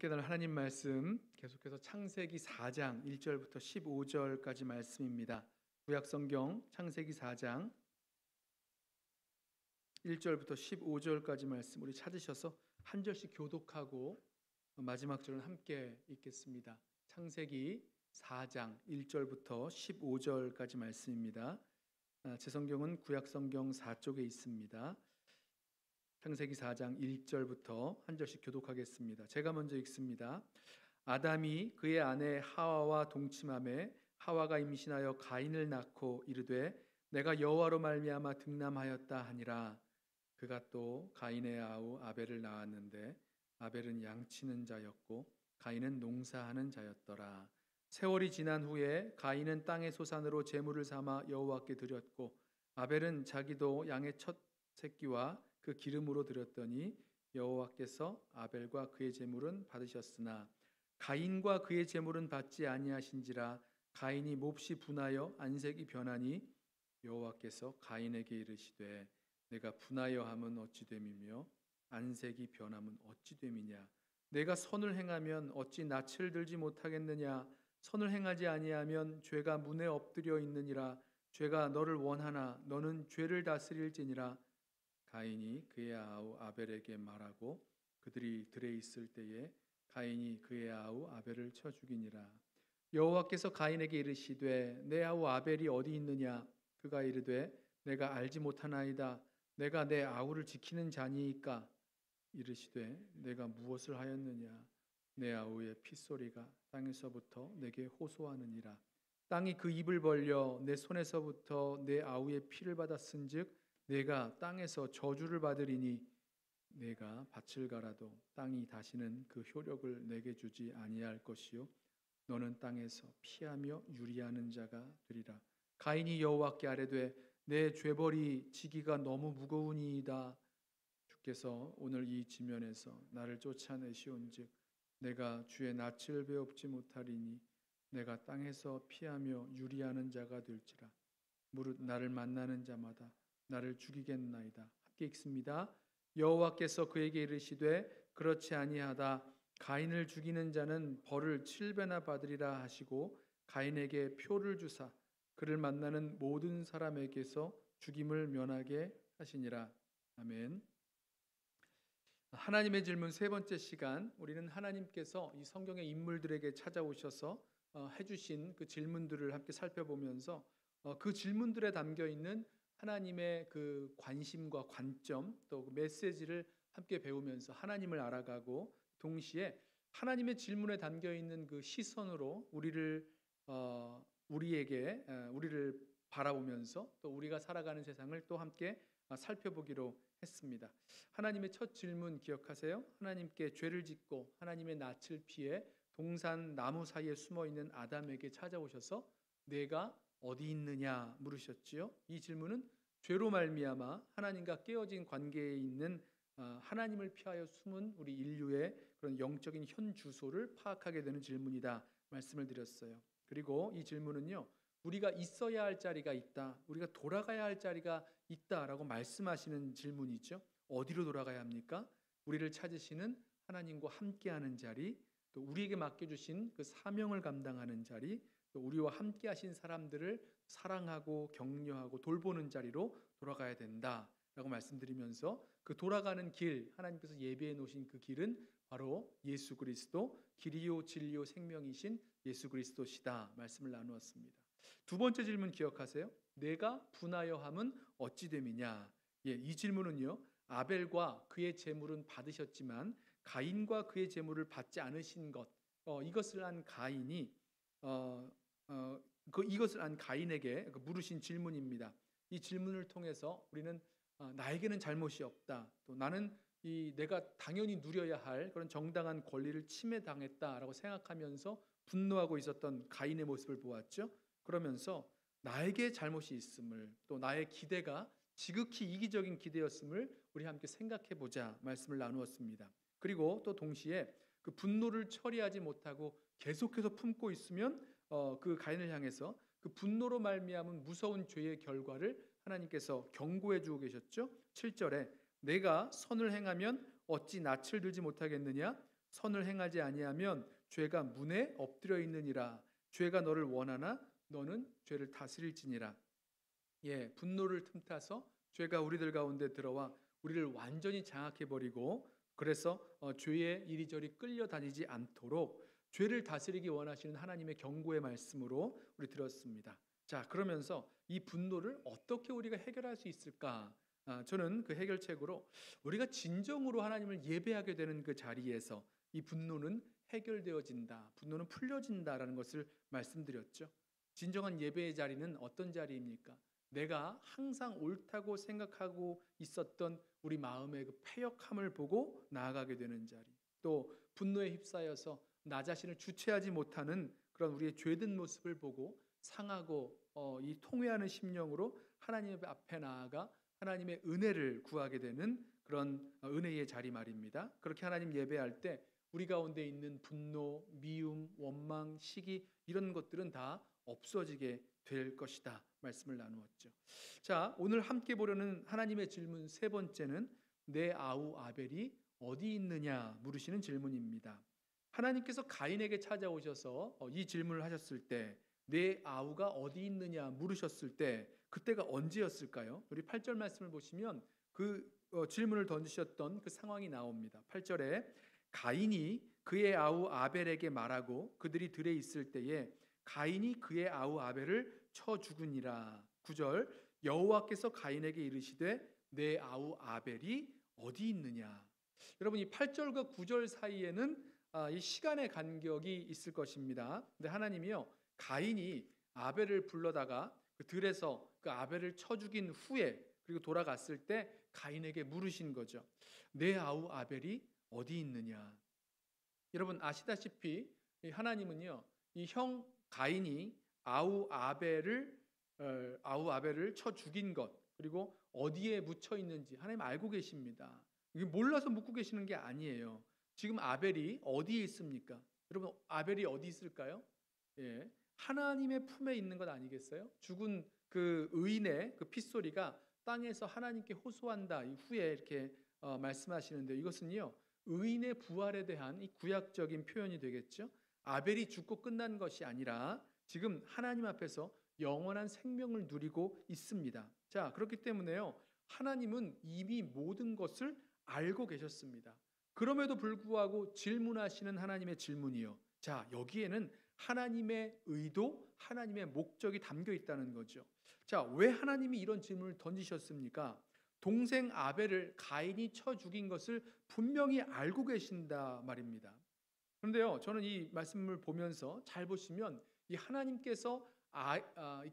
함께 나눌 하나님 말씀 계속해서 창세기 4장 1절부터 15절까지 말씀입니다. 구약성경 창세기 4장 1절부터 15절까지 말씀 우리 찾으셔서 한 절씩 교독하고 마지막 절은 함께 읽겠습니다. 창세기 4장 1절부터 15절까지 말씀입니다. 제 성경은 구약성경 4쪽에 있습니다. 창세기 4장 1절부터 한 절씩 교독하겠습니다. 제가 먼저 읽습니다. 아담이 그의 아내 하와와 동침하매 하와가 임신하여 가인을 낳고 이르되 내가 여호와로 말미암아 득남하였다 하니라. 그가 또 가인의 아우 아벨을 낳았는데 아벨은 양치는 자였고 가인은 농사하는 자였더라. 세월이 지난 후에 가인은 땅의 소산으로 제물을 삼아 여호와께 드렸고 아벨은 자기도 양의 첫 새끼와 그 기름으로 드렸더니 여호와께서 아벨과 그의 제물은 받으셨으나 가인과 그의 제물은 받지 아니하신지라. 가인이 몹시 분하여 안색이 변하니 여호와께서 가인에게 이르시되 내가 분하여 함은 어찌 됨이며 안색이 변함은 어찌 됨이냐. 내가 선을 행하면 어찌 낯을 들지 못하겠느냐. 선을 행하지 아니하면 죄가 문에 엎드려 있느니라. 죄가 너를 원하나 너는 죄를 다스릴지니라. 가인이 그의 아우 아벨에게 말하고 그들이 들에 있을 때에 가인이 그의 아우 아벨을 쳐 죽이니라. 여호와께서 가인에게 이르시되 내 아우 아벨이 어디 있느냐. 그가 이르되 내가 알지 못하나이다. 내가 내 아우를 지키는 자니이까. 이르시되 내가 무엇을 하였느냐. 내 아우의 핏소리가 땅에서부터 내게 호소하느니라. 땅이 그 입을 벌려 내 손에서부터 내 아우의 피를 받았은즉 내가 땅에서 저주를 받으리니 내가 밭을 갈아도 땅이 다시는 그 효력을 내게 주지 아니할 것이요 너는 땅에서 피하며 유리하는 자가 되리라. 가인이 여호와께 아뢰되 내 죄벌이 지기가 너무 무거우니이다. 주께서 오늘 이 지면에서 나를 쫓아내시온즉 내가 주의 낯을 배웁지 못하리니 내가 땅에서 피하며 유리하는 자가 될지라. 무릇 나를 만나는 자마다 나를 죽이겠나이다. 함께 읽습니다. 여호와께서 그에게 이르시되 그렇지 아니하다. 가인을 죽이는 자는 벌을 7배나 받으리라 하시고 가인에게 표를 주사 그를 만나는 모든 사람에게서 죽임을 면하게 하시니라. 아멘. 하나님의 질문 세 번째 시간, 우리는 하나님께서 이 성경의 인물들에게 찾아오셔서 해주신 그 질문들을 함께 살펴보면서 그 질문들에 담겨 있는 하나님의 그 관심과 관점 또 그 메시지를 함께 배우면서 하나님을 알아가고 동시에 하나님의 질문에 담겨 있는 그 시선으로 우리를 바라보면서 또 우리가 살아가는 세상을 또 함께 살펴보기로 했습니다. 하나님의 첫 질문 기억하세요? 하나님께 죄를 짓고 하나님의 낯을 피해 동산 나무 사이에 숨어 있는 아담에게 찾아오셔서 내가 어디 있느냐 물으셨지요. 이 질문은 죄로 말미암아 하나님과 깨어진 관계에 있는 하나님을 피하여 숨은 우리 인류의 그런 영적인 현 주소를 파악하게 되는 질문이다 말씀을 드렸어요. 그리고 이 질문은요, 우리가 있어야 할 자리가 있다, 우리가 돌아가야 할 자리가 있다라고 말씀하시는 질문이죠. 어디로 돌아가야 합니까? 우리를 찾으시는 하나님과 함께하는 자리, 또 우리에게 맡겨주신 그 사명을 감당하는 자리, 또 우리와 함께 하신 사람들을 사랑하고 격려하고 돌보는 자리로 돌아가야 된다라고 말씀드리면서 그 돌아가는 길, 하나님께서 예비해 놓으신 그 길은 바로 예수 그리스도, 길이요 진리요 생명이신 예수 그리스도시다 말씀을 나누었습니다. 두 번째 질문 기억하세요? 내가 분하여 함은 어찌 됨이냐. 이 질문은요, 아벨과 그의 제물은 받으셨지만 가인과 그의 제물을 받지 않으신 것, 이것을 안 가인이 이것을 안 가인에게 물으신 질문입니다. 이 질문을 통해서 우리는 나에게는 잘못이 없다, 또 나는 내가 당연히 누려야 할 그런 정당한 권리를 침해당했다라고 생각하면서 분노하고 있었던 가인의 모습을 보았죠. 그러면서 나에게 잘못이 있음을, 또 나의 기대가 지극히 이기적인 기대였음을 우리 함께 생각해 보자 말씀을 나누었습니다. 그리고 또 동시에 그 분노를 처리하지 못하고 계속해서 품고 있으면 그 가인을 향해서 그 분노로 말미암은 무서운 죄의 결과를 하나님께서 경고해 주고 계셨죠. 7절에 내가 선을 행하면 어찌 낯을 들지 못하겠느냐. 선을 행하지 아니하면 죄가 문에 엎드려 있느니라. 죄가 너를 원하나 너는 죄를 다스릴지니라. 예, 분노를 틈타서 죄가 우리들 가운데 들어와 우리를 완전히 장악해 버리고, 그래서 죄에 이리저리 끌려다니지 않도록 죄를 다스리기 원하시는 하나님의 경고의 말씀으로 우리 들었습니다. 자, 그러면서 이 분노를 어떻게 우리가 해결할 수 있을까? 저는 그 해결책으로 우리가 진정으로 하나님을 예배하게 되는 그 자리에서 이 분노는 해결되어진다, 분노는 풀려진다라는 것을 말씀드렸죠. 진정한 예배의 자리는 어떤 자리입니까? 내가 항상 옳다고 생각하고 있었던 우리 마음의 그 패역함을 보고 나아가게 되는 자리, 또 분노에 휩싸여서 나 자신을 주체하지 못하는 그런 우리의 죄된 모습을 보고 상하고 이 통회하는 심령으로 하나님 앞에 나아가 하나님의 은혜를 구하게 되는 그런 은혜의 자리 말입니다. 그렇게 하나님 예배할 때 우리 가운데 있는 분노, 미움, 원망, 시기, 이런 것들은 다 없어지게 될 것이다 말씀을 나누었죠. 자, 오늘 함께 보려는 하나님의 질문 세 번째는 내 아우 아벨이 어디 있느냐 물으시는 질문입니다. 하나님께서 가인에게 찾아오셔서 이 질문을 하셨을 때, 내 아우가 어디 있느냐 물으셨을 때 그때가 언제였을까요? 우리 8절 말씀을 보시면 그 질문을 던지셨던 그 상황이 나옵니다. 8절에 가인이 그의 아우 아벨에게 말하고 그들이 들에 있을 때에 가인이 그의 아우 아벨을 쳐 죽으니라. 9절 여호와께서 가인에게 이르시되 내 아우 아벨이 어디 있느냐. 여러분, 이 8절과 9절 사이에는 이 시간의 간격이 있을 것입니다. 근데 하나님이요, 가인이 아벨을 불러다가 그 들에서 그 아벨을 쳐 죽인 후에 그리고 돌아갔을 때 가인에게 물으신 거죠. 내 아우 아벨이 어디 있느냐. 여러분 아시다시피 하나님은요, 이 형 가인이 아우 아벨을 쳐 죽인 것, 그리고 어디에 묻혀 있는지 하나님 알고 계십니다. 이게 몰라서 묻고 계시는 게 아니에요. 지금 아벨이 어디에 있습니까? 여러분, 아벨이 어디 있을까요? 예, 하나님의 품에 있는 것 아니겠어요? 죽은 그 의인의 그 핏소리가 땅에서 하나님께 호소한다 이후에 이렇게 말씀하시는데, 이것은요 의인의 부활에 대한 이 구약적인 표현이 되겠죠. 아벨이 죽고 끝난 것이 아니라 지금 하나님 앞에서 영원한 생명을 누리고 있습니다. 자, 그렇기 때문에요, 하나님은 이미 모든 것을 알고 계셨습니다. 그럼에도 불구하고 질문하시는 하나님의 질문이요, 자, 여기에는 하나님의 의도, 하나님의 목적이 담겨 있다는 거죠. 자, 왜 하나님이 이런 질문을 던지셨습니까? 동생 아벨을 가인이 쳐 죽인 것을 분명히 알고 계신다 말입니다. 그런데요, 저는 이 말씀을 보면서 잘 보시면 이 하나님께서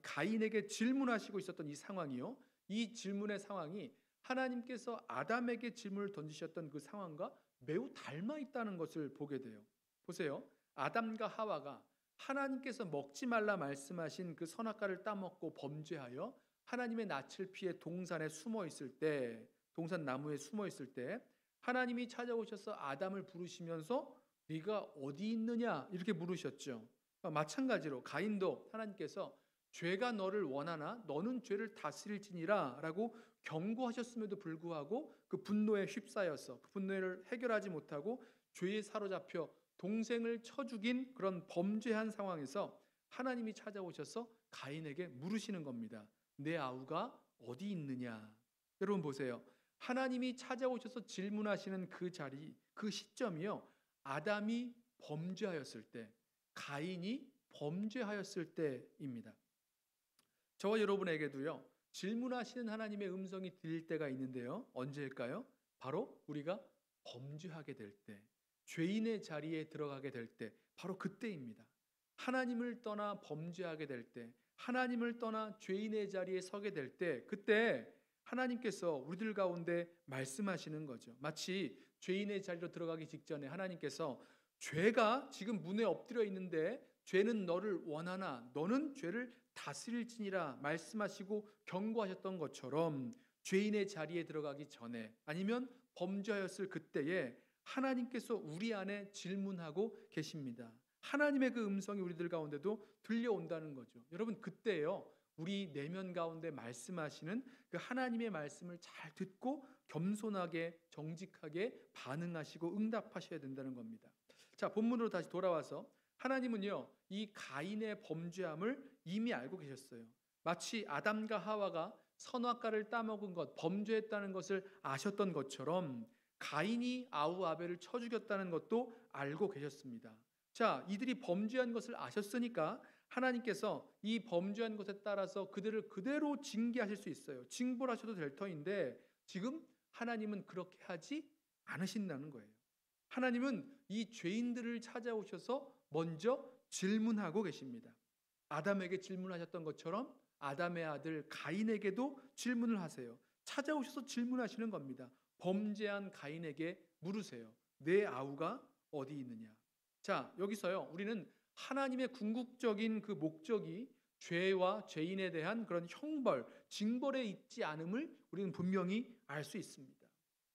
가인에게 질문하시고 있었던 이 상황이요, 이 질문의 상황이 하나님께서 아담에게 질문을 던지셨던 그 상황과 매우 닮아 있다는 것을 보게 돼요. 보세요, 아담과 하와가 하나님께서 먹지 말라 말씀하신 그 선악과를 따먹고 범죄하여 하나님의 낯을 피해 동산에 숨어 있을 때, 동산 나무에 숨어 있을 때 하나님이 찾아오셔서 아담을 부르시면서 네가 어디 있느냐 이렇게 물으셨죠. 마찬가지로 가인도 하나님께서 죄가 너를 원하나 너는 죄를 다스릴지니라 라고 경고하셨음에도 불구하고 그 분노에 휩싸여서 그 분노를 해결하지 못하고 죄에 사로잡혀 동생을 쳐 죽인 그런 범죄한 상황에서 하나님이 찾아오셔서 가인에게 물으시는 겁니다. 내 아우가 어디 있느냐. 여러분 보세요, 하나님이 찾아오셔서 질문하시는 그 자리, 그 시점이요, 아담이 범죄하였을 때, 가인이 범죄하였을 때입니다. 저와 여러분에게도요, 질문하시는 하나님의 음성이 들릴 때가 있는데요, 언제일까요? 바로 우리가 범죄하게 될 때, 죄인의 자리에 들어가게 될 때, 바로 그때입니다. 하나님을 떠나 범죄하게 될 때, 하나님을 떠나 죄인의 자리에 서게 될 때, 그때 하나님께서 우리들 가운데 말씀하시는 거죠. 마치 죄인의 자리로 들어가기 직전에 하나님께서 죄가 지금 문에 엎드려 있는데 죄는 너를 원하나 너는 죄를 다스릴지니라 말씀하시고 경고하셨던 것처럼, 죄인의 자리에 들어가기 전에 아니면 범죄하였을 그때에 하나님께서 우리 안에 질문하고 계십니다. 하나님의 그 음성이 우리들 가운데도 들려온다는 거죠. 여러분, 그때요 우리 내면 가운데 말씀하시는 그 하나님의 말씀을 잘 듣고 겸손하게 정직하게 반응하시고 응답하셔야 된다는 겁니다. 자, 본문으로 다시 돌아와서 하나님은요, 이 가인의 범죄함을 이미 알고 계셨어요. 마치 아담과 하와가 선악과를 따먹은 것, 범죄했다는 것을 아셨던 것처럼 가인이 아우 아벨을 쳐 죽였다는 것도 알고 계셨습니다. 자, 이들이 범죄한 것을 아셨으니까 하나님께서 이 범죄한 것에 따라서 그들을 그대로 징계하실 수 있어요. 징벌하셔도 될 터인데 지금 하나님은 그렇게 하지 않으신다는 거예요. 하나님은 이 죄인들을 찾아오셔서 먼저 질문하고 계십니다. 아담에게 질문하셨던 것처럼 아담의 아들 가인에게도 질문을 하세요. 찾아오셔서 질문하시는 겁니다. 범죄한 가인에게 물으세요. 내 아우가 어디 있느냐? 자, 여기서요, 우리는 하나님의 궁극적인 그 목적이 죄와 죄인에 대한 그런 형벌, 징벌에 있지 않음을 우리는 분명히 알 수 있습니다.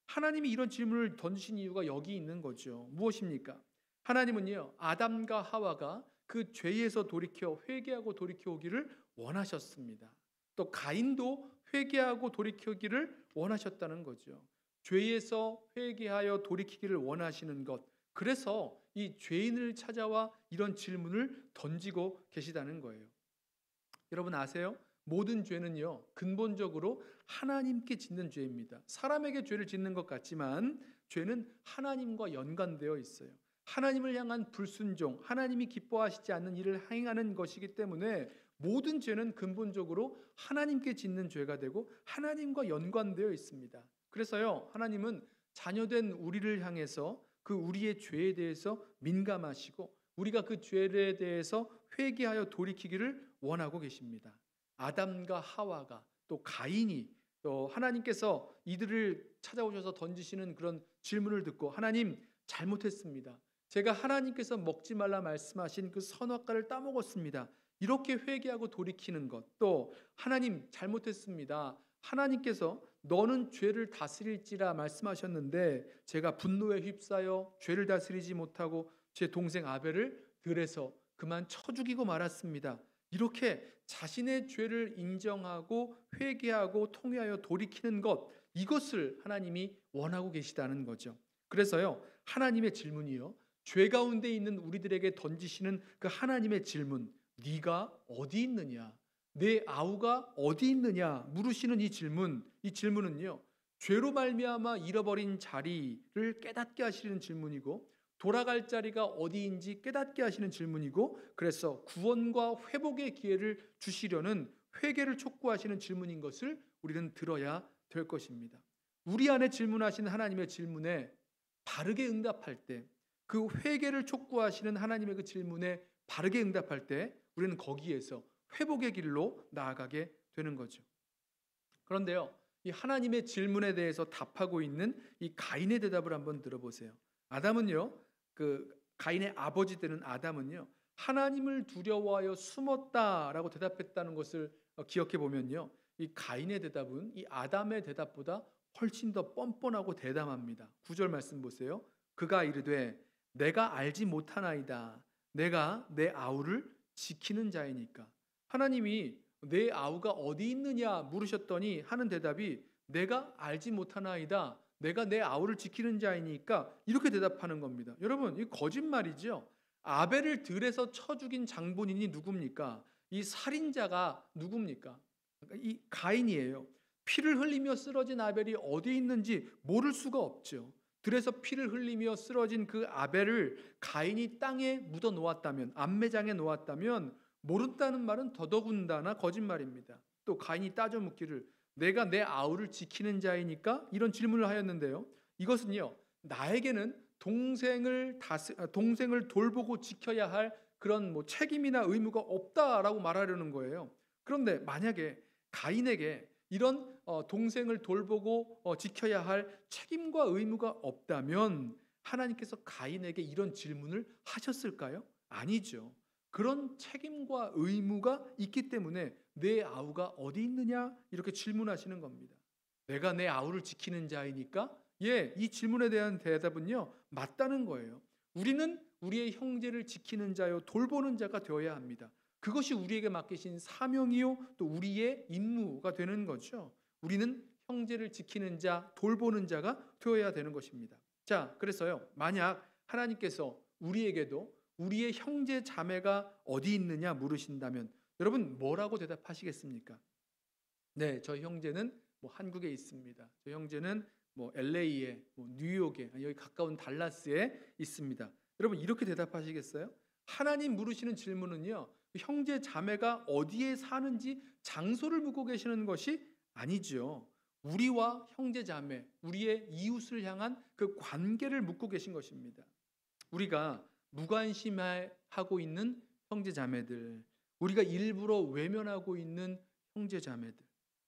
하나님이 이런 질문을 던지신 이유가 여기 있는 거죠. 무엇입니까? 하나님은요, 아담과 하와가 그 죄에서 돌이켜 회개하고 돌이켜 오기를 원하셨습니다. 또 가인도 회개하고 돌이키기를 원하셨다는 거죠. 죄에서 회개하여 돌이키기를 원하시는 것, 그래서 이 죄인을 찾아와 이런 질문을 던지고 계시다는 거예요. 여러분 아세요? 모든 죄는요, 근본적으로 하나님께 짓는 죄입니다. 사람에게 죄를 짓는 것 같지만 죄는 하나님과 연관되어 있어요. 하나님을 향한 불순종, 하나님이 기뻐하시지 않는 일을 행하는 것이기 때문에 모든 죄는 근본적으로 하나님께 짓는 죄가 되고 하나님과 연관되어 있습니다. 그래서요, 하나님은 자녀된 우리를 향해서 그 우리의 죄에 대해서 민감하시고 우리가 그 죄에 대해서 회개하여 돌이키기를 원하고 계십니다. 아담과 하와가 또 가인이 또 하나님께서 이들을 찾아오셔서 던지시는 그런 질문을 듣고 하나님 잘못했습니다. 제가 하나님께서 먹지 말라 말씀하신 그 선악과를 따먹었습니다. 이렇게 회개하고 돌이키는 것, 또 하나님 잘못했습니다. 하나님께서 너는 죄를 다스릴지라 말씀하셨는데 제가 분노에 휩싸여 죄를 다스리지 못하고 제 동생 아벨을 들에서 그만 쳐 죽이고 말았습니다. 이렇게 자신의 죄를 인정하고 회개하고 통회하여 돌이키는 것, 이것을 하나님이 원하고 계시다는 거죠. 그래서요, 하나님의 질문이요, 죄 가운데 있는 우리들에게 던지시는 그 하나님의 질문, 네가 어디 있느냐, 내 아우가 어디 있느냐 물으시는 이 질문은요, 죄로 말미암아 잃어버린 자리를 깨닫게 하시는 질문이고 돌아갈 자리가 어디인지 깨닫게 하시는 질문이고, 그래서 구원과 회복의 기회를 주시려는 회개를 촉구하시는 질문인 것을 우리는 들어야 될 것입니다. 우리 안에 질문하시는 하나님의 질문에 바르게 응답할 때, 그 회개를 촉구하시는 하나님의 그 질문에 바르게 응답할 때 우리는 거기에서 회복의 길로 나아가게 되는 거죠. 그런데요, 이 하나님의 질문에 대해서 답하고 있는 이 가인의 대답을 한번 들어보세요. 아담은요, 그 가인의 아버지 되는 아담은요, 하나님을 두려워하여 숨었다라고 대답했다는 것을 기억해 보면요, 이 가인의 대답은 이 아담의 대답보다 훨씬 더 뻔뻔하고 대담합니다. 9절 말씀 보세요. 그가 이르되 내가 알지 못하나이다. 내가 내 아우를 지키는 자이니까. 하나님이 내 아우가 어디 있느냐 물으셨더니 하는 대답이 내가 알지 못하나이다. 내가 내 아우를 지키는 자이니까, 이렇게 대답하는 겁니다. 여러분, 이 거짓말이죠. 아벨을 들에서 쳐 죽인 장본인이 누굽니까? 이 살인자가 누굽니까? 이 가인이에요. 피를 흘리며 쓰러진 아벨이 어디 있는지 모를 수가 없죠. 들에서 피를 흘리며 쓰러진 그 아벨을 가인이 땅에 묻어 놓았다면, 암매장에 놓았다면 모른다는 말은 더더군다나 거짓말입니다. 또 가인이 따져 묻기를 내가 내 아우를 지키는 자이니까, 이런 질문을 하였는데요, 이것은요, 나에게는 동생을 돌보고 지켜야 할 그런 책임이나 의무가 없다라고 말하려는 거예요. 그런데 만약에 가인에게 이런 동생을 돌보고 지켜야 할 책임과 의무가 없다면 하나님께서 가인에게 이런 질문을 하셨을까요? 아니죠. 그런 책임과 의무가 있기 때문에 내 아우가 어디 있느냐 이렇게 질문하시는 겁니다. 내가 내 아우를 지키는 자이니까, 이 질문에 대한 대답은요, 맞다는 거예요. 우리는 우리의 형제를 지키는 자요 돌보는 자가 되어야 합니다. 그것이 우리에게 맡기신 사명이요 또 우리의 임무가 되는 거죠. 우리는 형제를 지키는 자, 돌보는 자가 되어야 되는 것입니다. 자, 그래서요. 만약 하나님께서 우리에게도 우리의 형제 자매가 어디 있느냐 물으신다면 여러분 뭐라고 대답하시겠습니까? 네, 저 형제는 한국에 있습니다. 저 형제는 LA에, 뉴욕에, 여기 가까운 달라스에 있습니다. 여러분 이렇게 대답하시겠어요? 하나님 물으시는 질문은요. 형제 자매가 어디에 사는지 장소를 묻고 계시는 것이 아니죠. 우리와 형제 자매, 우리의 이웃을 향한 그 관계를 묻고 계신 것입니다. 우리가 무관심하고 있는 형제 자매들, 우리가 일부러 외면하고 있는 형제 자매들,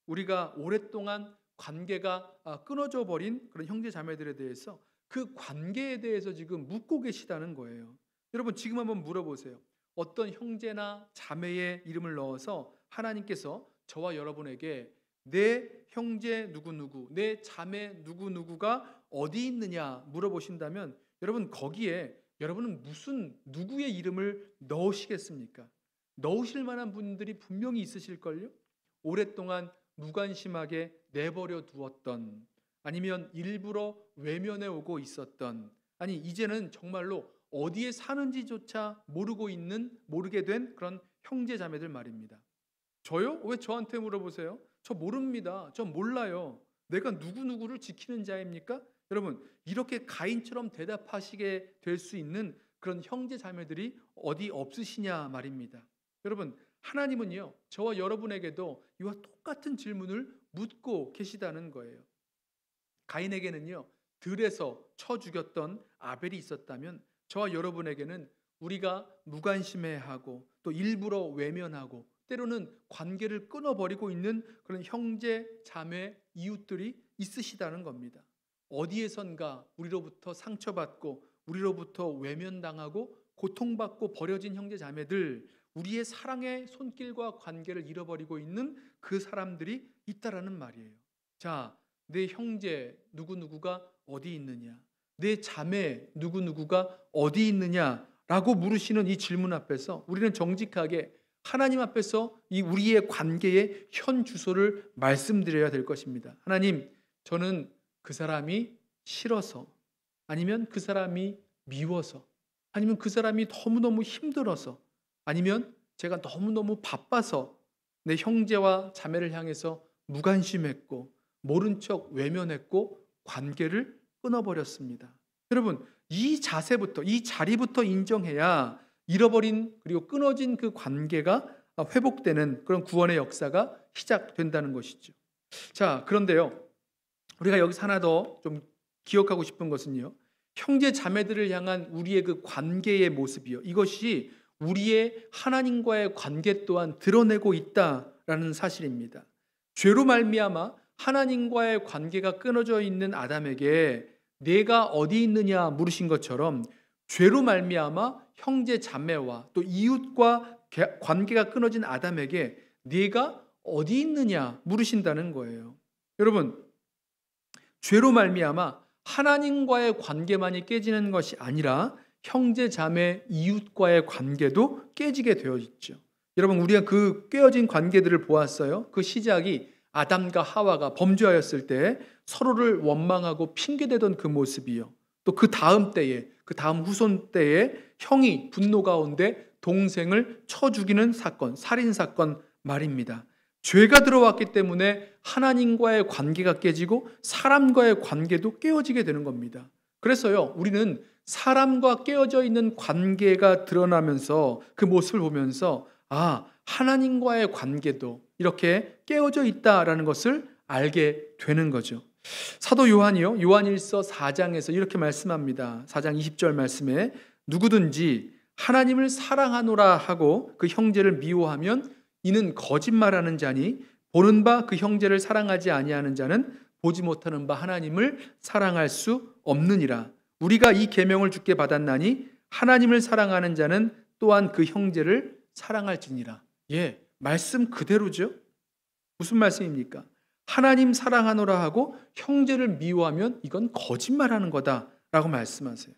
우리가 오랫동안 관계가 끊어져 버린 그런 형제 자매들에 대해서 그 관계에 대해서 지금 묻고 계시다는 거예요. 여러분 지금 한번 물어보세요. 어떤 형제나 자매의 이름을 넣어서 하나님께서 저와 여러분에게 내 형제 누구누구, 내 자매 누구누구가 어디 있느냐 물어보신다면 여러분 거기에 여러분은 무슨 누구의 이름을 넣으시겠습니까? 넣으실 만한 분들이 분명히 있으실걸요? 오랫동안 무관심하게 내버려 두었던, 아니면 일부러 외면해 오고 있었던, 아니 이제는 정말로 어디에 사는지조차 모르게 된 그런 형제 자매들 말입니다. 저요? 왜 저한테 물어보세요? 저 모릅니다. 저 몰라요. 내가 누구누구를 지키는 자입니까? 여러분 이렇게 가인처럼 대답하시게 될 수 있는 그런 형제 자매들이 어디 없으시냐 말입니다. 여러분 하나님은요 저와 여러분에게도 이와 똑같은 질문을 묻고 계시다는 거예요. 가인에게는요 들에서 쳐 죽였던 아벨이 있었다면 저와 여러분에게는 우리가 무관심해하고 또 일부러 외면하고 때로는 관계를 끊어버리고 있는 그런 형제, 자매, 이웃들이 있으시다는 겁니다. 어디에선가 우리로부터 상처받고 우리로부터 외면당하고 고통받고 버려진 형제, 자매들, 우리의 사랑의 손길과 관계를 잃어버리고 있는 그 사람들이 있다라는 말이에요. 자, 내 형제 누구누구가 어디 있느냐, 내 자매 누구누구가 어디 있느냐라고 물으시는 이 질문 앞에서 우리는 정직하게 하나님 앞에서 이 우리의 관계의 현 주소를 말씀드려야 될 것입니다. 하나님, 저는 그 사람이 싫어서, 아니면 그 사람이 미워서, 아니면 그 사람이 너무너무 힘들어서, 아니면 제가 너무너무 바빠서 내 형제와 자매를 향해서 무관심했고 모른 척 외면했고 관계를 끊어버렸습니다. 여러분 이 자세부터, 이 자리부터 인정해야 잃어버린 그리고 끊어진 그 관계가 회복되는 그런 구원의 역사가 시작된다는 것이죠. 자, 그런데요 우리가 여기서 하나 더 좀 기억하고 싶은 것은요, 형제 자매들을 향한 우리의 그 관계의 모습이요, 이것이 우리의 하나님과의 관계 또한 드러내고 있다라는 사실입니다. 죄로 말미암아 하나님과의 관계가 끊어져 있는 아담에게 내가 어디 있느냐 물으신 것처럼 죄로 말미암아 형제 자매와 또 이웃과 관계가 끊어진 아담에게 네가 어디 있느냐 물으신다는 거예요. 여러분 죄로 말미암아 하나님과의 관계만이 깨지는 것이 아니라 형제 자매 이웃과의 관계도 깨지게 되어 있죠. 여러분 우리가 그 깨어진 관계들을 보았어요. 그 시작이 아담과 하와가 범죄하였을 때 서로를 원망하고 핑계대던 그 모습이요, 또 그 다음 때에, 그 다음 후손 때에 형이 분노 가운데 동생을 쳐 죽이는 사건, 살인사건 말입니다. 죄가 들어왔기 때문에 하나님과의 관계가 깨지고 사람과의 관계도 깨어지게 되는 겁니다. 그래서요 우리는 사람과 깨어져 있는 관계가 드러나면서 그 모습을 보면서 하나님과의 관계도 이렇게 깨어져 있다라는 것을 알게 되는 거죠. 사도 요한이요, 요한일서 4장에서 이렇게 말씀합니다. 4장 20절 말씀에 누구든지 하나님을 사랑하노라 하고 그 형제를 미워하면 이는 거짓말하는 자니 보는 바 그 형제를 사랑하지 아니하는 자는 보지 못하는 바 하나님을 사랑할 수 없느니라. 우리가 이 계명을 주께 받았나니 하나님을 사랑하는 자는 또한 그 형제를 사랑할지니라. 예, 말씀 그대로죠. 무슨 말씀입니까? 하나님 사랑하노라 하고 형제를 미워하면 이건 거짓말하는 거다라고 말씀하세요.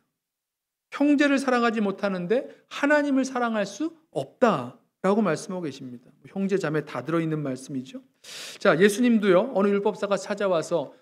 형제를 사랑하지 못하는데 하나님을 사랑할 수 없다. 라고 말씀하고 계십니다. 형제 자매 다 들어있는 말씀이죠. 자, 예수님도요, 어느 율법사가 찾아와서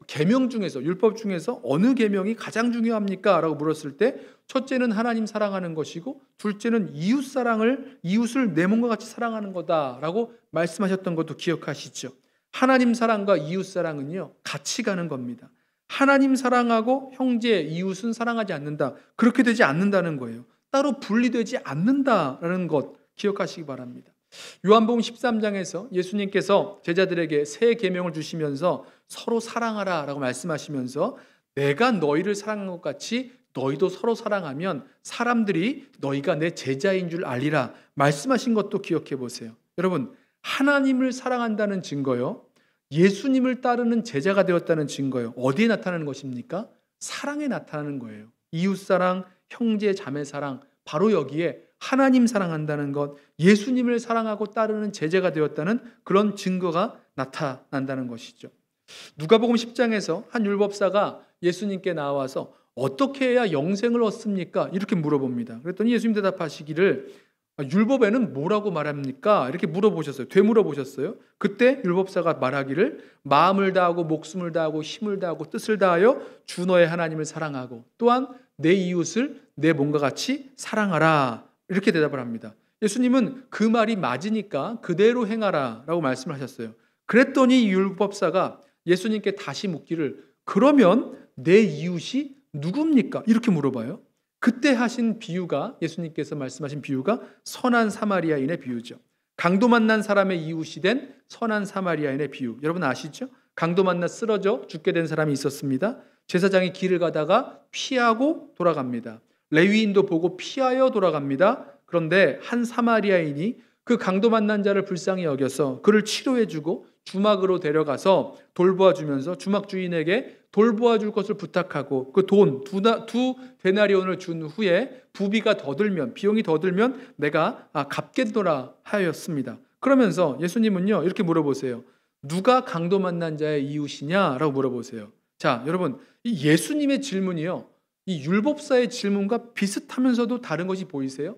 계명 중에서, 율법 중에서 어느 계명이 가장 중요합니까? 라고 물었을 때 첫째는 하나님 사랑하는 것이고 둘째는 이웃을 내 몸과 같이 사랑하는 거다라고 말씀하셨던 것도 기억하시죠. 하나님 사랑과 이웃 사랑은요, 같이 가는 겁니다. 하나님 사랑하고 형제, 이웃은 사랑하지 않는다. 그렇게 되지 않는다는 거예요. 따로 분리되지 않는다라는 것 기억하시기 바랍니다. 요한복음 13장에서 예수님께서 제자들에게 새 계명을 주시면서 서로 사랑하라 라고 말씀하시면서 내가 너희를 사랑한 것 같이 너희도 서로 사랑하면 사람들이 너희가 내 제자인 줄 알리라 말씀하신 것도 기억해 보세요. 여러분, 하나님을 사랑한다는 증거요, 예수님을 따르는 제자가 되었다는 증거요, 어디에 나타나는 것입니까? 사랑에 나타나는 거예요. 이웃사랑, 형제 자매 사랑, 바로 여기에 하나님 사랑한다는 것, 예수님을 사랑하고 따르는 제자가 되었다는 그런 증거가 나타난다는 것이죠. 누가복음 10장에서 한 율법사가 예수님께 나와서 어떻게 해야 영생을 얻습니까? 이렇게 물어봅니다. 그랬더니 예수님 대답하시기를 율법에는 뭐라고 말합니까? 이렇게 물어보셨어요. 되물어보셨어요. 그때 율법사가 말하기를 마음을 다하고 목숨을 다하고 힘을 다하고 뜻을 다하여 주 너의 하나님을 사랑하고 또한 내 이웃을 내 몸과 같이 사랑하라 이렇게 대답을 합니다. 예수님은 그 말이 맞으니까 그대로 행하라 라고 말씀을 하셨어요. 그랬더니 율법사가 예수님께 다시 묻기를 그러면 내 이웃이 누굽니까? 이렇게 물어봐요. 그때 하신 비유가, 예수님께서 말씀하신 비유가 선한 사마리아인의 비유죠. 강도 만난 사람의 이웃이 된 선한 사마리아인의 비유. 여러분 아시죠? 강도 만나 쓰러져 죽게 된 사람이 있었습니다. 제사장이 길을 가다가 피하고 돌아갑니다. 레위인도 보고 피하여 돌아갑니다. 그런데 한 사마리아인이 그 강도 만난 자를 불쌍히 여겨서 그를 치료해주고 주막으로 데려가서 돌보아주면서 주막 주인에게 돌보아줄 것을 부탁하고 그 돈 두 데나리온을 준 후에 부비가 더 들면, 비용이 더 들면 내가 갚겠노라 하였습니다. 그러면서 예수님은요 이렇게 물어보세요. 누가 강도 만난 자의 이웃이냐라고 물어보세요. 자, 여러분, 이 예수님의 질문이요, 이 율법사의 질문과 비슷하면서도 다른 것이 보이세요?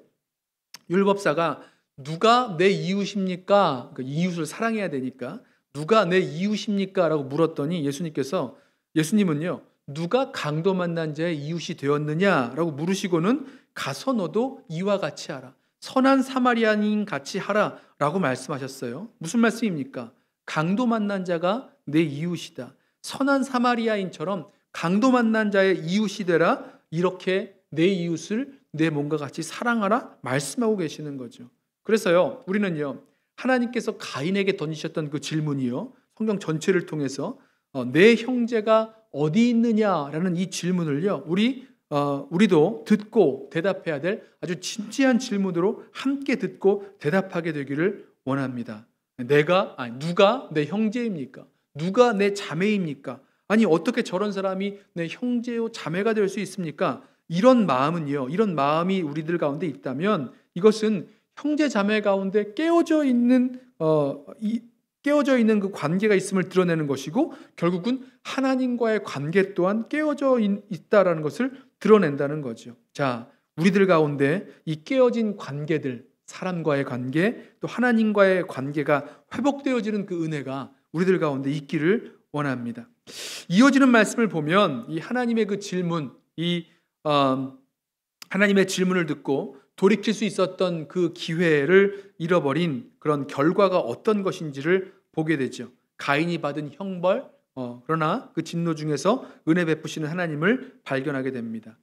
율법사가 누가 내 이웃입니까? 그러니까 이웃을 사랑해야 되니까 누가 내 이웃입니까? 라고 물었더니 예수님은요 누가 강도 만난 자의 이웃이 되었느냐라고 물으시고는 가서 너도 이와 같이 하라, 선한 사마리아인 같이 하라 라고 말씀하셨어요. 무슨 말씀입니까? 강도 만난 자가 내 이웃이다. 선한 사마리아인처럼 강도 만난 자의 이웃이 되라, 이렇게 내 이웃을 내 몸과 같이 사랑하라 말씀하고 계시는 거죠. 그래서요 우리는요 하나님께서 가인에게 던지셨던 그 질문이요, 성경 전체를 통해서 내 형제가 어디 있느냐라는 이 질문을요 우리도 듣고 대답해야 될 아주 진지한 질문으로 함께 듣고 대답하게 되기를 원합니다. 누가 내 형제입니까? 누가 내 자매입니까? 아니 어떻게 저런 사람이 내 형제요 자매가 될 수 있습니까? 이런 마음이 우리들 가운데 있다면 이것은 형제 자매 가운데 깨어져 있는 그 관계가 있음을 드러내는 것이고 결국은 하나님과의 관계 또한 깨어져 있다라는 것을 드러낸다는 거죠. 자, 우리들 가운데 이 깨어진 관계들, 사람과의 관계 또 하나님과의 관계가 회복되어지는 그 은혜가 우리들 가운데 있기를 원합니다. 이어지는 말씀을 보면 이 하나님의 그 질문, 하나님의 질문을 듣고 돌이킬 수 있었던 그 기회를 잃어버린 그런 결과가 어떤 것인지를 보게 되죠. 가인이 받은 형벌, 그러나 그 진노 중에서 은혜 베푸시는 하나님을 발견하게 됩니다.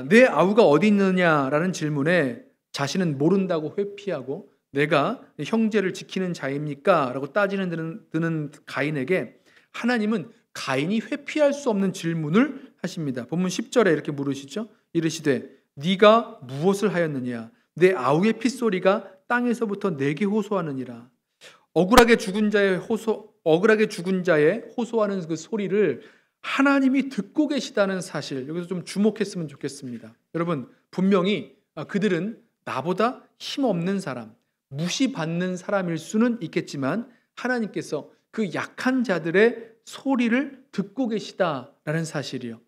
내 아우가 어디 있느냐라는 질문에 자신은 모른다고 회피하고 내가 형제를 지키는 자입니까? 라고 따지는 가인에게 하나님은 가인이 회피할 수 없는 질문을 하십니다. 본문 10절에 이렇게 물으시죠. 이르시되 네가 무엇을 하였느냐? 내 아우의 핏소리가 땅에서부터 내게 호소하느니라. 억울하게 죽은 자의 호소하는 그 소리를 하나님이 듣고 계시다는 사실, 여기서 좀 주목했으면 좋겠습니다. 여러분, 분명히 그들은 나보다 힘없는 사람, 무시받는 사람일 수는 있겠지만 하나님께서 그 약한 자들의 소리를 듣고 계시다라는 사실이요.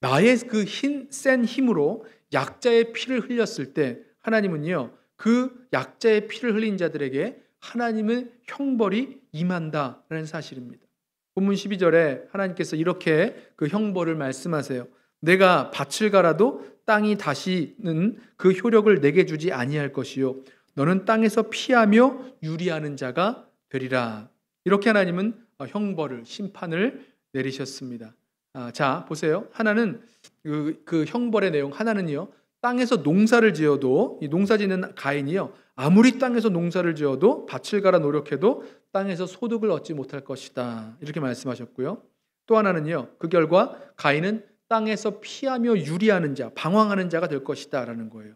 나의 그 센 힘으로 약자의 피를 흘렸을 때 하나님은요 그 약자의 피를 흘린 자들에게 하나님의 형벌이 임한다라는 사실입니다. 본문 12절에 하나님께서 이렇게 그 형벌을 말씀하세요. 내가 밭을 갈아도 땅이 다시는 그 효력을 내게 주지 아니할 것이요 너는 땅에서 피하며 유리하는 자가 되리라. 이렇게 하나님은 형벌을 심판을 내리셨습니다. 자 보세요. 하나는 그 형벌의 내용 하나는요. 땅에서 농사를 지어도 이 농사짓는 가인이요. 아무리 땅에서 농사를 지어도 밭을 갈아 노력해도 땅에서 소득을 얻지 못할 것이다. 이렇게 말씀하셨고요. 또 하나는요. 그 결과 가인은 땅에서 피하며 유리하는 자, 방황하는 자가 될 것이다 라는 거예요.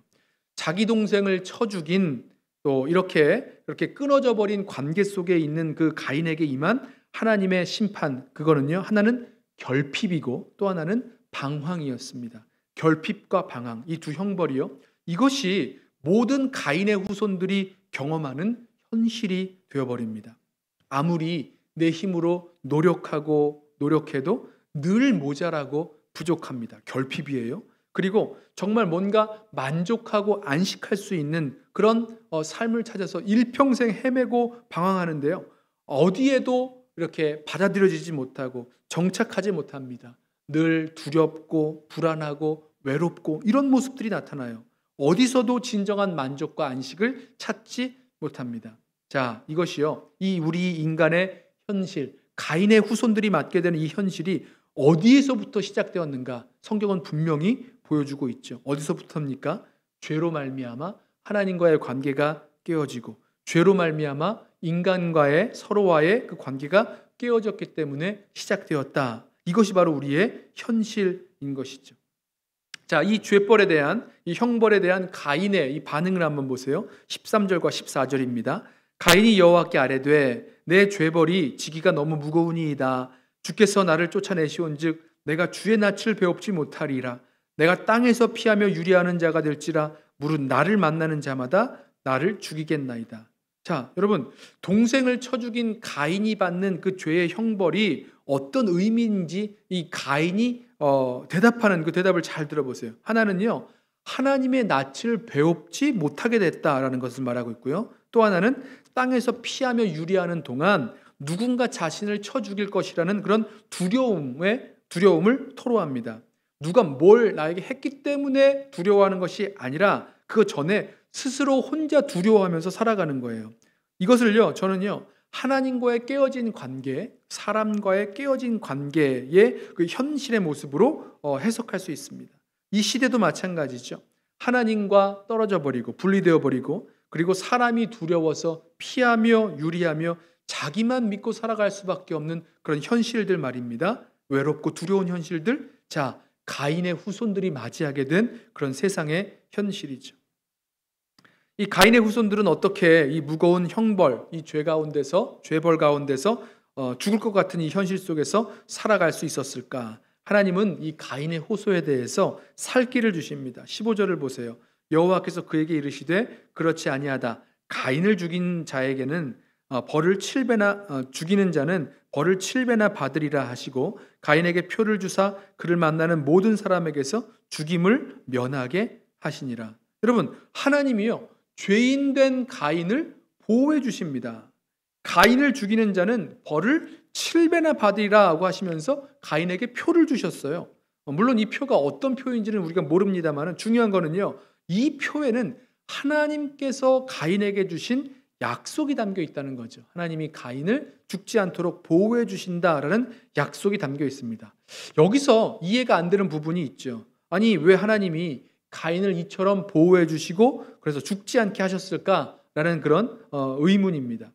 자기 동생을 쳐 죽인 또 이렇게 끊어져 버린 관계 속에 있는 그 가인에게 임한 하나님의 심판, 그거는요. 하나는 결핍이고 또 하나는 방황이었습니다. 결핍과 방황, 이 두 형벌이요. 이것이 모든 가인의 후손들이 경험하는 현실이 되어버립니다. 아무리 내 힘으로 노력해도 늘 모자라고 부족합니다. 결핍이에요. 그리고 정말 뭔가 만족하고 안식할 수 있는 그런 삶을 찾아서 일평생 헤매고 방황하는데요. 어디에도 이렇게 받아들여지지 못하고 정착하지 못합니다. 늘 두렵고 불안하고 외롭고 이런 모습들이 나타나요. 어디서도 진정한 만족과 안식을 찾지 못합니다. 자, 이것이요. 이 우리 인간의 현실, 가인의 후손들이 맞게 되는 이 현실이 어디에서부터 시작되었는가? 성경은 분명히 보여주고 있죠. 어디서부터입니까? 죄로 말미암아 하나님과의 관계가 깨어지고 죄로 말미암아 인간과의 서로와의 그 관계가 깨어졌기 때문에 시작되었다. 이것이 바로 우리의 현실인 것이죠. 자, 이 죄벌에 대한 이 형벌에 대한 가인의 이 반응을 한번 보세요. 13절과 14절입니다. 가인이 여호와께 아뢰되 내 죄벌이 지기가 너무 무거우니이다. 주께서 나를 쫓아내시온즉 내가 주의 낯을 배웁지 못하리라. 내가 땅에서 피하며 유리하는 자가 될지라 무릇 나를 만나는 자마다 나를 죽이겠나이다. 자, 여러분, 동생을 쳐 죽인 가인이 받는 그 죄의 형벌이 어떤 의미인지 이 가인이 대답하는 그 대답을 잘 들어보세요. 하나는요, 하나님의 낯을 배웁지 못하게 됐다라는 것을 말하고 있고요. 또 하나는 땅에서 피하며 유리하는 동안 누군가 자신을 쳐 죽일 것이라는 그런 두려움을 토로합니다. 누가 뭘 나에게 했기 때문에 두려워하는 것이 아니라 그 전에 스스로 혼자 두려워하면서 살아가는 거예요. 이것을요, 저는요, 하나님과의 깨어진 관계, 사람과의 깨어진 관계의 그 현실의 모습으로 해석할 수 있습니다. 이 시대도 마찬가지죠. 하나님과 떨어져 버리고 분리되어 버리고 그리고 사람이 두려워서 피하며 유리하며 자기만 믿고 살아갈 수밖에 없는 그런 현실들 말입니다. 외롭고 두려운 현실들. 자, 가인의 후손들이 맞이하게 된 그런 세상의 현실이죠. 이 가인의 후손들은 어떻게 이 무거운 형벌, 이 죄벌 가운데서 죽을 것 같은 이 현실 속에서 살아갈 수 있었을까? 하나님은 이 가인의 호소에 대해서 살 길을 주십니다. 15절을 보세요. 여호와께서 그에게 이르시되 그렇지 아니하다. 가인을 죽인 자에게는 죽이는 자는 벌을 7배나 받으리라 하시고 가인에게 표를 주사 그를 만나는 모든 사람에게서 죽임을 면하게 하시니라. 여러분, 하나님이요, 죄인된 가인을 보호해 주십니다. 가인을 죽이는 자는 벌을 7배나 받으리라고 하시면서 가인에게 표를 주셨어요. 물론 이 표가 어떤 표인지는 우리가 모릅니다만 중요한 거는요, 이 표에는 하나님께서 가인에게 주신 약속이 담겨 있다는 거죠. 하나님이 가인을 죽지 않도록 보호해 주신다라는 약속이 담겨 있습니다. 여기서 이해가 안 되는 부분이 있죠. 아니, 왜 하나님이 가인을 이처럼 보호해 주시고 그래서 죽지 않게 하셨을까라는 그런 의문입니다.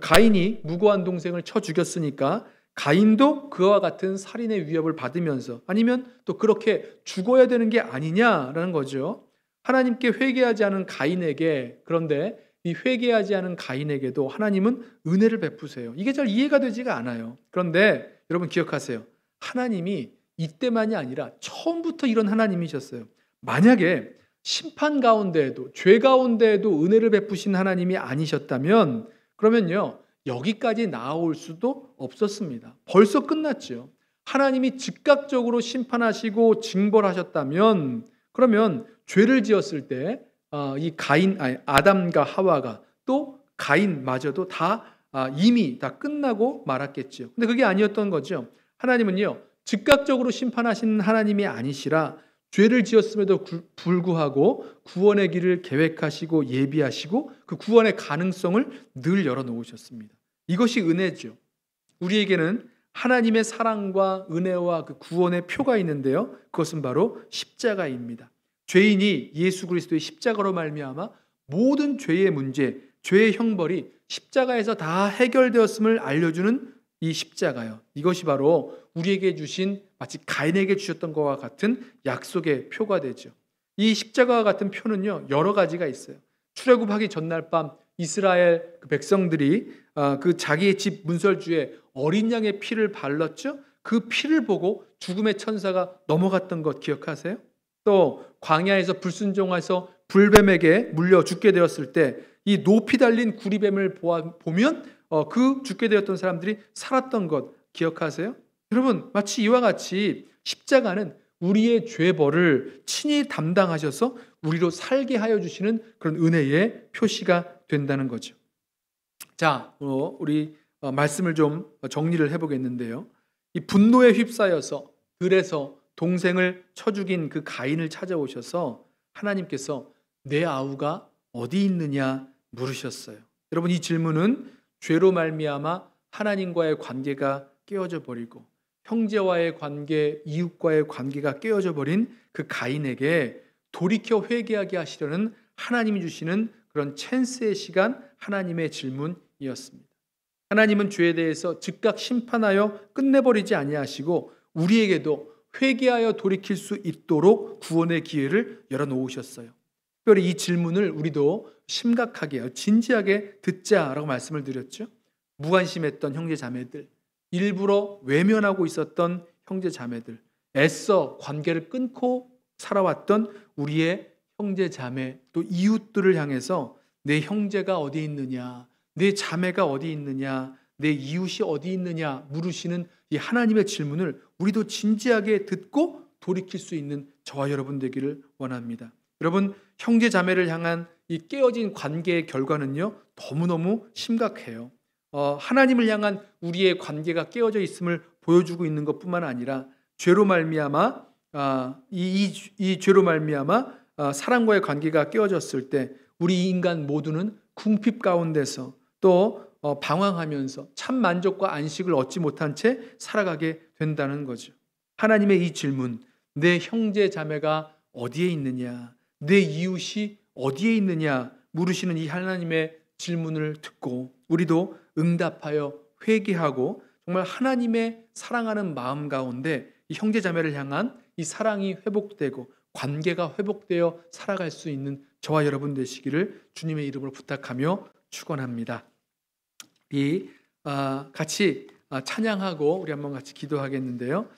가인이 무고한 동생을 쳐 죽였으니까 가인도 그와 같은 살인의 위협을 받으면서 아니면 또 그렇게 죽어야 되는 게 아니냐라는 거죠. 하나님께 회개하지 않은 가인에게, 그런데 이 회개하지 않은 가인에게도 하나님은 은혜를 베푸세요. 이게 잘 이해가 되지가 않아요. 그런데 여러분 기억하세요. 하나님이 이때만이 아니라 처음부터 이런 하나님이셨어요. 만약에 심판 가운데에도 죄 가운데에도 은혜를 베푸신 하나님이 아니셨다면 그러면요, 여기까지 나아올 수도 없었습니다. 벌써 끝났죠. 하나님이 즉각적으로 심판하시고 징벌하셨다면 그러면 죄를 지었을 때 이 아담과 하와가 또 가인마저도 다 이미 다 끝나고 말았겠죠. 근데 그게 아니었던 거죠. 하나님은요, 즉각적으로 심판하시는 하나님이 아니시라 죄를 지었음에도 불구하고 구원의 길을 계획하시고 예비하시고 그 구원의 가능성을 늘 열어놓으셨습니다. 이것이 은혜죠. 우리에게는 하나님의 사랑과 은혜와 그 구원의 표가 있는데요. 그것은 바로 십자가입니다. 죄인이 예수 그리스도의 십자가로 말미암아 모든 죄의 문제, 죄의 형벌이 십자가에서 다 해결되었음을 알려주는 이 십자가요. 이것이 바로 우리에게 주신 마치 가인에게 주셨던 것과 같은 약속의 표가 되죠. 이 십자가와 같은 표는요, 여러 가지가 있어요. 출애굽하기 전날 밤 이스라엘 백성들이 그 자기의 집 문설주에 어린 양의 피를 발랐죠. 그 피를 보고 죽음의 천사가 넘어갔던 것 기억하세요? 또 광야에서 불순종해서 불뱀에게 물려 죽게 되었을 때 이 높이 달린 구리뱀을 보면 그 죽게 되었던 사람들이 살았던 것 기억하세요? 여러분, 마치 이와 같이 십자가는 우리의 죄벌을 친히 담당하셔서 우리로 살게 하여 주시는 그런 은혜의 표시가 된다는 거죠. 자, 우리 말씀을 좀 정리를 해보겠는데요. 이 분노에 휩싸여서 들에서 동생을 쳐 죽인 그 가인을 찾아오셔서 하나님께서 내 아우가 어디 있느냐 물으셨어요. 여러분, 이 질문은 죄로 말미암아 하나님과의 관계가 깨어져 버리고 형제와의 관계, 이웃과의 관계가 깨어져 버린 그 가인에게 돌이켜 회개하게 하시려는 하나님이 주시는 그런 찬스의 시간, 하나님의 질문이었습니다. 하나님은 죄에 대해서 즉각 심판하여 끝내버리지 아니하시고 우리에게도 회개하여 돌이킬 수 있도록 구원의 기회를 열어놓으셨어요. 특별히 이 질문을 우리도 심각하게, 진지하게 듣자라고 말씀을 드렸죠. 무관심했던 형제 자매들, 일부러 외면하고 있었던 형제 자매들, 애써 관계를 끊고 살아왔던 우리의 형제 자매, 또 이웃들을 향해서 내 형제가 어디 있느냐, 내 자매가 어디 있느냐, 내 이웃이 어디 있느냐 물으시는 이 하나님의 질문을 우리도 진지하게 듣고 돌이킬 수 있는 저와 여러분 되기를 원합니다. 여러분, 형제 자매를 향한 이 깨어진 관계의 결과는요, 너무너무 심각해요. 하나님을 향한 우리의 관계가 깨어져 있음을 보여주고 있는 것뿐만 아니라 죄로 말미암아 이 죄로 말미암아 사랑과의 관계가 깨어졌을 때 우리 인간 모두는 궁핍 가운데서 또 방황하면서 참 만족과 안식을 얻지 못한 채 살아가게 된다는 거죠. 하나님의 이 질문, 내 형제 자매가 어디에 있느냐, 내 이웃이 어디에 있느냐 물으시는 이 하나님의 질문을 듣고 우리도 응답하여 회개하고 정말 하나님의 사랑하는 마음 가운데 이 형제 자매를 향한 이 사랑이 회복되고 관계가 회복되어 살아갈 수 있는 저와 여러분 되시기를 주님의 이름으로 부탁하며 축원합니다. 같이 찬양하고 우리 한번 같이 기도하겠는데요.